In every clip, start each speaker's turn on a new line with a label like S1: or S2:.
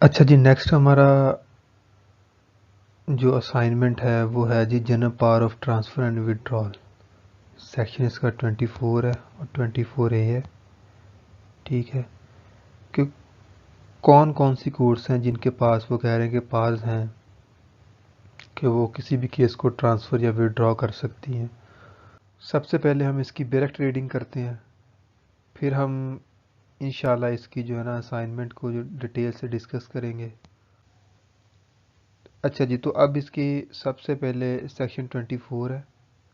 S1: اچھا جی، نیکسٹ ہمارا جو اسائنمنٹ ہے وہ ہے جی general power of transfer and withdrawal. Section اس کا 24 ہے اور 24A ہے. ٹھیک ہے کہ کون کون سی کورٹس ہیں جن کے پاس وہ کہہ رہے ہیں کہ پاورز ہیں کہ وہ کسی بھی کیس کو ٹرانسفر یا وڈرا کر سکتی ہیں. سب سے پہلے ہم اس کی ڈائریکٹ ریڈنگ کرتے ہیں، پھر ہم انشاءاللہ اس کی جو ہے نا اسائنمنٹ کو جو ڈیٹیل سے ڈسکس کریں گے. اچھا جی، تو اب اس کی سب سے پہلے سیکشن 24 ہے،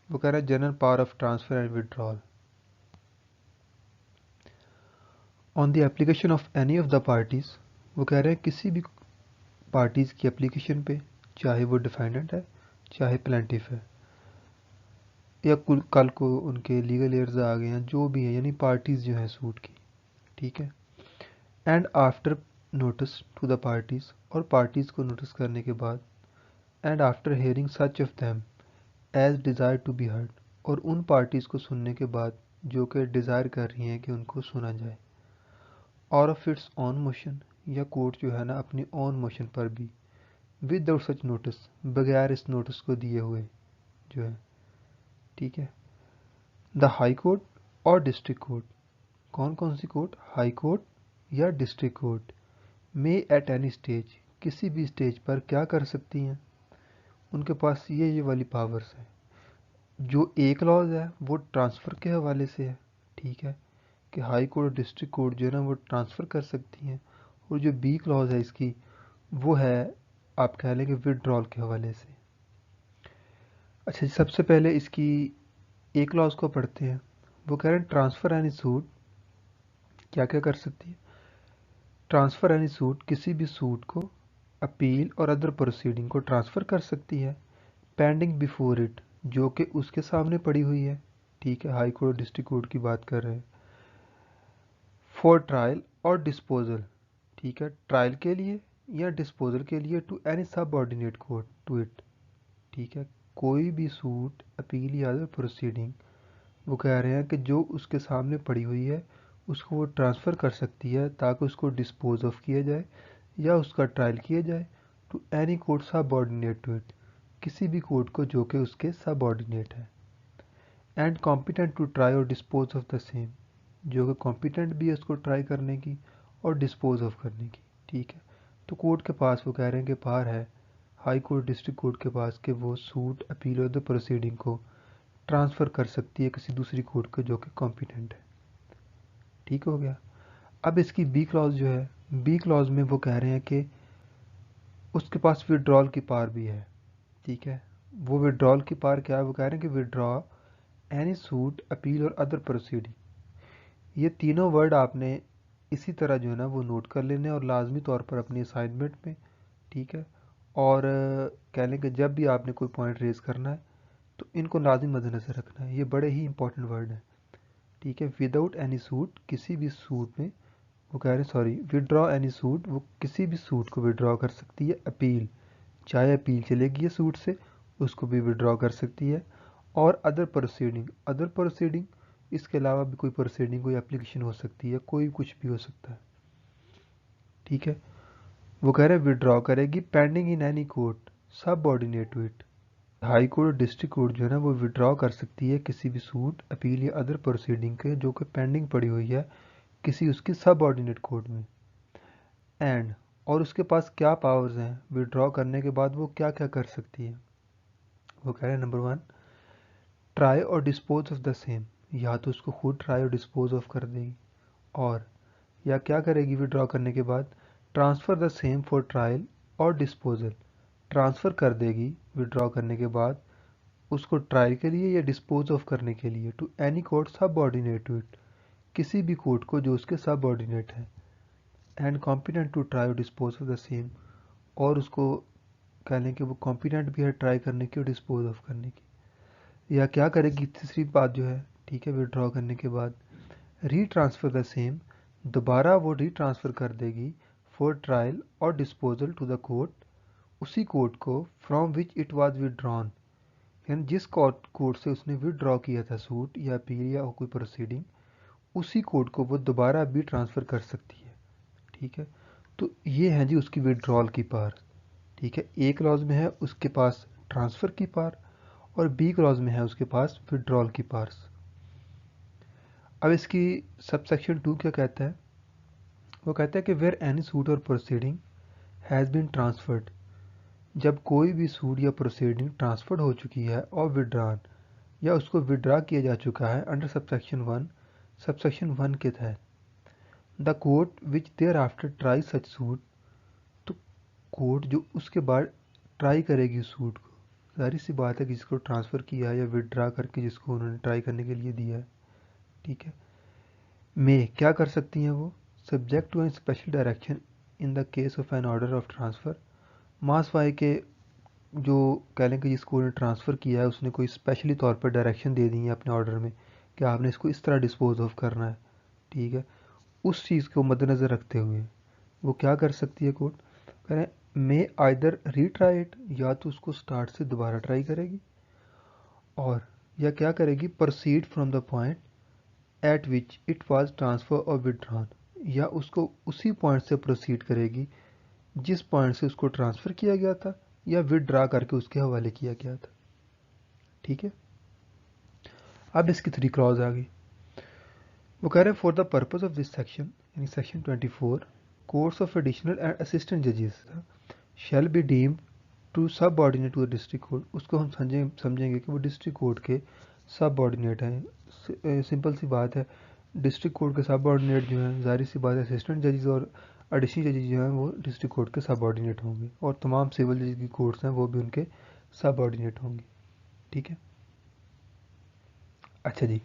S1: وہ کہہ رہا ہے general power of transfer and withdrawal. On the application of any of the parties, وہ کہہ رہے ہیں کسی بھی پارٹیز کی اپلیکیشن پہ، چاہے وہ ڈیفینڈنٹ ہے چاہے پلینٹیف ہے، یا کل کو ان کے لیگل ایئرز آ گئے ہیں جو بھی ہیں، یعنی پارٹیز جو ہیں سوٹ کی. ٹھیک ہے. And after notice to the parties, اور پارٹیز کو نوٹس کرنے کے بعد، and after hearing such of them as desire to be heard, اور ان پارٹیز کو سننے کے بعد جو کہ ڈیزائر کر رہی ہیں کہ ان کو سنا جائے. اور آف اٹس آن موشن، یا کورٹ جو ہے نا اپنی آن موشن پر بھی، ود آؤٹ سچ نوٹس، بغیر اس نوٹس کو دیے ہوئے جو ہے. ٹھیک ہے. دا ہائی کورٹ اور ڈسٹرکٹ کورٹ، کون کون سی کورٹ؟ ہائی کورٹ یا ڈسٹرکٹ کورٹ، میں ایٹ اینی اسٹیج، کسی بھی اسٹیج پر کیا کر سکتی ہیں؟ ان کے پاس یہ والی پاورز ہیں. جو ایک کلاز ہے وہ ٹرانسفر کے حوالے سے ہے. ٹھیک ہے کہ ہائی کورٹ اور ڈسٹرکٹ کورٹ جو ہے نا وہ ٹرانسفر کر سکتی ہیں، اور جو بی کلاز ہے اس کی وہ ہے آپ کہہ لیں کہ وڈرال کے حوالے سے. اچھا سب سے پہلے اس کی ایک کلاز کو پڑھتے ہیں. وہ کہہ رہے ہیں ٹرانسفر اینی سوٹ کیا کیا کر سکتی ہے؟ ٹرانسفر اینی سوٹ، کسی بھی سوٹ کو اپیل اور ادر پروسیڈنگ کو ٹرانسفر کر سکتی ہے، پینڈنگ بیفور اٹ، جو کہ اس کے سامنے پڑی ہوئی ہے. ٹھیک ہے، ہائی کورٹ ڈسٹرکٹ کورٹ کی بات کر رہے ہیں. فور ٹرائل اور ڈسپوزل، ٹھیک ہے، ٹرائل کے لیے یا ڈسپوزل کے لیے، to any subordinate court to it. ٹھیک ہے، کوئی بھی سوٹ اپیل یا ادر پروسیڈنگ وہ کہہ رہے ہیں کہ جو اس کے سامنے پڑی ہوئی ہے اس کو وہ ٹرانسفر کر سکتی ہے تاکہ اس کو ڈسپوز آف کیا جائے یا اس کا ٹرائل کیا جائے، to any court subordinate to it, کسی بھی کورٹ کو جو کہ اس کے سب آرڈینیٹ ہے. And competent to try or dispose of the same, جو کہ کمپیٹنٹ بھی ہے اس کو ٹرائی کرنے کی اور ڈسپوز آف کرنے کی. ٹھیک ہے. تو کورٹ کے پاس وہ کہہ رہے ہیں کہ پار ہے ہائی کورٹ ڈسٹرکٹ کورٹ کے پاس کہ وہ سوٹ اپیل اور دا پروسیڈنگ کو ٹرانسفر کر سکتی ہے کسی دوسری کورٹ کو جو کہ کمپیٹنٹ ہے. ٹھیک ہو گیا. اب اس کی بی کلاز جو ہے، بی کلاز میں وہ کہہ رہے ہیں کہ اس کے پاس وڈرال کی پار بھی ہے. ٹھیک ہے. وہ وڈرال کی پار کیا ہے؟ وہ کہہ رہے ہیں کہ Vadra any suit appeal or other proceeding. یہ تینوں ورڈ آپ نے اسی طرح جو ہے نا وہ نوٹ کر لینے اور لازمی طور پر اپنی اسائنمنٹ میں. ٹھیک ہے. اور کہہ لیں کہ جب بھی آپ نے کوئی پوائنٹ ریز کرنا ہے تو ان کو لازم مد نظر رکھنا ہے، یہ بڑے ہی امپورٹنٹ ورڈ ہیں. ٹھیک ہے. وداؤٹ اینی سوٹ، کسی بھی سوٹ میں وہ کہہ رہے ہیں سوری ودرا اینی سوٹ، وہ کسی بھی سوٹ کو ودرا کر سکتی ہے. اپیل، چاہے اپیل چلے گی سوٹ سے اس کو بھی ودرا کر سکتی ہے. اور ادر پروسیڈنگ، ادر پروسیڈنگ اس کے علاوہ بھی کوئی پروسیڈنگ، کوئی اپلیکیشن ہو سکتی ہے، کوئی کچھ بھی ہو سکتا ہے. ٹھیک ہے. وہ کہہ رہے ہیں ودرا کرے گی pending in any court subordinate to it. High court district court جو ہے نا وہ ودرا کر سکتی ہے کسی بھی سوٹ اپیل یا ادر پروسیڈنگ کے جو کہ پینڈنگ پڑی ہوئی ہے کسی اس کی سب آرڈینیٹ کورٹ میں. اینڈ، اور اس کے پاس کیا پاورز ہیں ودرا کرنے کے بعد، وہ کیا کیا کر سکتی ہے؟ وہ کہہ رہے ہیں number 1 try or dispose of the same, یا تو اس کو خود ٹرائی اور ڈسپوز آف کر دے گی، اور یا کیا کرے گی ودرا کرنے کے بعد؟ Transfer the same for trial اور ڈسپوزل، ٹرانسفر کر دے گی ودرا کرنے کے بعد اس کو ٹرائل کے لیے یا ڈسپوز آف کرنے کے لیے، to any court subordinate to it, کسی بھی کورٹ کو جو اس کے سب آرڈینیٹ ہے. And competent to try or dispose of the same, اور اس کو کہہ لیں کہ وہ کمپیٹنٹ بھی ہے ٹرائی کرنے کی اور ڈسپوز آف کرنے کی. یا کیا کرے گی تیسری بات جو ہے، ٹھیک ہے، ودرا کرنے کے بعد ری ٹرانسفر دا سیم، دوبارہ وہ ری ٹرانسفر کر دے گی فور ٹرائل اور ڈسپوزل ٹو دا کورٹ، اسی کورٹ کو فرام وچ اٹ واز ودران، یعنی جس کورٹ سے اس نے ودرا کیا تھا سوٹ یا اپیل یا کوئی پروسیڈنگ، اسی کورٹ کو وہ دوبارہ بھی ٹرانسفر کر سکتی ہے. ٹھیک ہے. تو یہ ہیں جی اس کی وڈرال کی پار. ٹھیک ہے, اے کلاز میں ہے اس کے پاس ٹرانسفر کی پار اور بی کلاز میں ہے اس کے پاس وڈرال کی پارس. اب اس کی سب سیکشن 2 کیا کہتا ہے؟ وہ کہتا ہے کہ ویئر اینی سوٹ اور پروسیڈنگ ہیز بین ٹرانسفرڈ, جب کوئی بھی سوٹ یا پروسیڈنگ ٹرانسفرڈ ہو چکی ہے اور وڈران یا اس کو وڈرا کیا جا چکا ہے انڈر سب سیکشن 1 کے تحت, the court which thereafter try such suit, تو کورٹ جو اس کے بعد ٹرائی کرے گی اس سوٹ کو, ظاہر سی بات ہے کہ جس کو ٹرانسفر کیا ہے یا وڈرا کر کے جس کو انہوں نے ٹرائی کرنے کے لیے دیا ہے, ٹھیک ہے, میں کیا کر سکتی ہیں وہ, subject to an special direction in the case of an order of transfer, ماس وائی کے جو کہہ لیں کہ جس کو انہوں نے ٹرانسفر کیا ہے اس نے کوئی اسپیشلی طور پر ڈائریکشن دے دی ہے اپنے آرڈر میں کہ آپ نے اس کو اس طرح ڈسپوز آف کرنا ہے, ٹھیک ہے, اس چیز کو مد نظر رکھتے ہوئے وہ کیا کر سکتی ہے کورٹ, کہہ رہے ہیں میں آئدر ری ٹرائی اٹ, یا تو اس کو سٹارٹ سے دوبارہ ٹرائی کرے گی, اور یا کیا کرے گی proceed from the point at which it was transfer or withdrawn, یا اس کو اسی پوائنٹ سے پروسیڈ کرے گی جس پوائنٹ سے اس کو ٹرانسفر کیا گیا تھا یا ودرا کر کے اس کے حوالے کیا گیا تھا. ٹھیک ہے, اب اس کی 3 کلاز آ گئی. وہ کہہ رہے ہیں for the purpose of this section یعنی section 24 courts of additional and assistant ججز shall be deemed to subordinate to district court, اس کو ہم سمجھیں گے کہ وہ ڈسٹرکٹ کورٹ کے سب آرڈینیٹ ہیں. سمپل سی بات ہے, ڈسٹرکٹ کورٹ کے سب آرڈینیٹ جو ہیں ظاہر سی بات ہے اسسٹنٹ ججز اور ایڈیشنل ججز جو ہیں وہ ڈسٹرکٹ کورٹ کے سب آرڈینیٹ ہوں گے, اور تمام سول جج کی کورٹس ہیں وہ بھی ان کے سب آرڈینیٹ ہوں گی. ٹھیک ہے, اچھا جی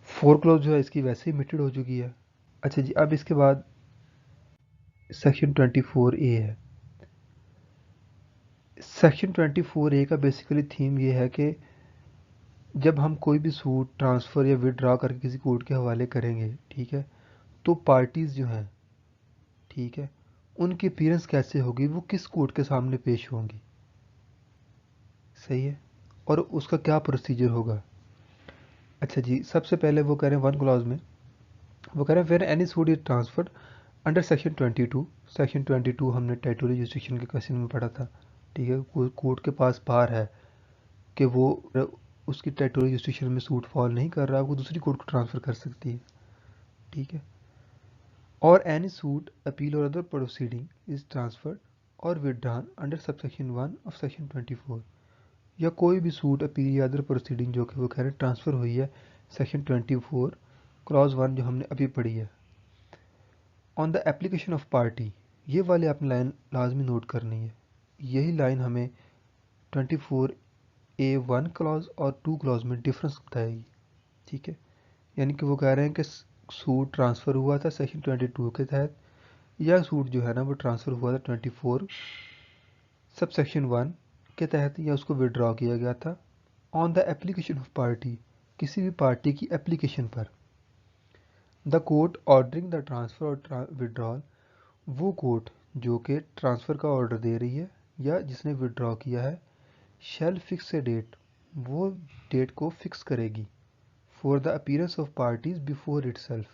S1: 4 کلوز جو ہے اس کی ویسے ہی میٹڈ ہو چکی ہے. اچھا جی, اب اس کے بعد سیکشن 24A ہے. سیکشن 24A کا بیسیکلی تھیم یہ ہے کہ جب ہم کوئی بھی سوٹ ٹرانسفر یا وڈرا کر کے کسی کورٹ کے حوالے کریں گے, ٹھیک ہے, تو پارٹیز جو ہیں, ٹھیک ہے, ان کی اپیرنس کیسے ہوگی, وہ کس کورٹ کے سامنے پیش ہوں گی, صحیح ہے, اور اس کا کیا پروسیجر ہوگا. اچھا جی, سب سے پہلے وہ کہہ رہے ہیں 1 کلاز میں وہ کہہ رہے ہیں where any suit is transferred under section 22, section 22 ہم نے ٹیریٹوریل جوریسڈکشن کے کویشچن میں پڑھا تھا, ٹھیک ہے, کورٹ کے پاس پار ہے کہ وہ اس کی ٹیریٹوریل جوریسڈکشن میں سوٹ فال نہیں کر رہا, وہ دوسری کورٹ کو ٹرانسفر کر سکتی ہے. ٹھیک ہے, اور any suit appeal or other proceeding is transferred or withdrawn under sub section 1 of section 24, یا کوئی بھی سوٹ اپیل یا ادر پروسیڈنگ جو کہ وہ کہہ رہے ہیں ٹرانسفر ہوئی ہے سیکشن 24 کلاز 1 جو ہم نے ابھی پڑھی ہے. آن دا اپلیکیشن آف پارٹی, یہ والی آپ نے لائن لازمی نوٹ کرنی ہے, یہی لائن ہمیں 24A1 کلاز اور 2 کلاز میں ڈفرنس بتائے گی. ٹھیک ہے, یعنی کہ وہ کہہ رہے ہیں کہ سوٹ ٹرانسفر ہوا تھا سیکشن 22 کے تحت, یا سوٹ جو ہے نا وہ ٹرانسفر ہوا تھا 24 سب سیکشن 1 کے تحت, یا اس کو وڈرا کیا گیا تھا آن دا اپلیکیشن آف پارٹی, کسی بھی پارٹی کی application per. The court ordering the transfer اور وڈرال, وہ کورٹ جو کہ ٹرانسفر کا آرڈر دے رہی ہے یا جس نے وڈرا کیا ہے, شیل فکس اے ڈیٹ, وہ ڈیٹ کو فکس کرے گی for the appearance of parties before itself,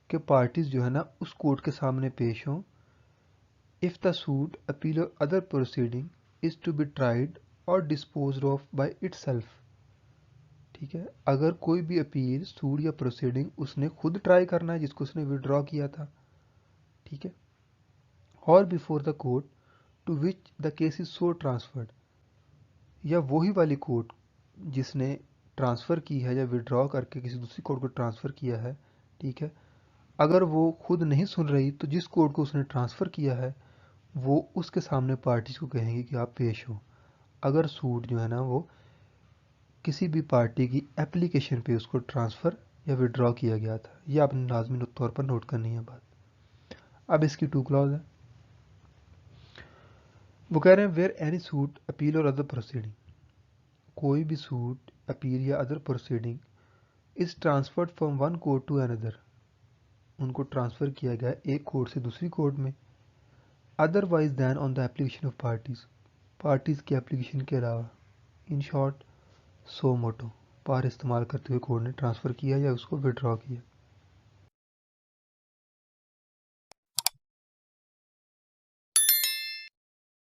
S1: کہ پارٹیز جو ہے نا اس کورٹ کے سامنے پیش ہوں. If the suit appeal or other proceeding is to be tried or disposed of by itself. ٹھیک ہے, اگر کوئی بھی اپیل سوٹ یا پروسیڈنگ اس نے خود ٹرائی کرنا ہے جس کو اس نے وڈرا کیا تھا, ٹھیک ہے, اور before the court to which the case is so transferred, یا وہی والی کورٹ جس نے ٹرانسفر کی ہے یا وڈرا کر کے کسی دوسری کورٹ کو ٹرانسفر کیا ہے, ٹھیک ہے, اگر وہ خود نہیں سن رہی تو جس کورٹ کو اس نے ٹرانسفر کیا ہے وہ اس کے سامنے پارٹیز کو کہیں گی کہ آپ پیش ہوں, اگر سوٹ جو ہے نا وہ کسی بھی پارٹی کی اپلیکیشن پہ اس کو ٹرانسفر یا وڈرا کیا گیا تھا. یہ آپ نے لازمی طور پر نوٹ کرنی ہے بات. اب اس کی 2 کلاز ہے. وہ کہہ رہے ہیں where any suit appeal or other proceeding, کوئی بھی سوٹ اپیل یا other proceeding is transferred from one court to another, ان کو ٹرانسفر کیا گیا ایک کورٹ سے دوسری کورٹ میں, otherwise then on the application of parties, parties کی اپلیکیشن کے علاوہ, ان شارٹ سو موٹو, پار استعمال کرتے ہوئے کورٹ نے ٹرانسفر کیا یا اس کو وڈرا کیا.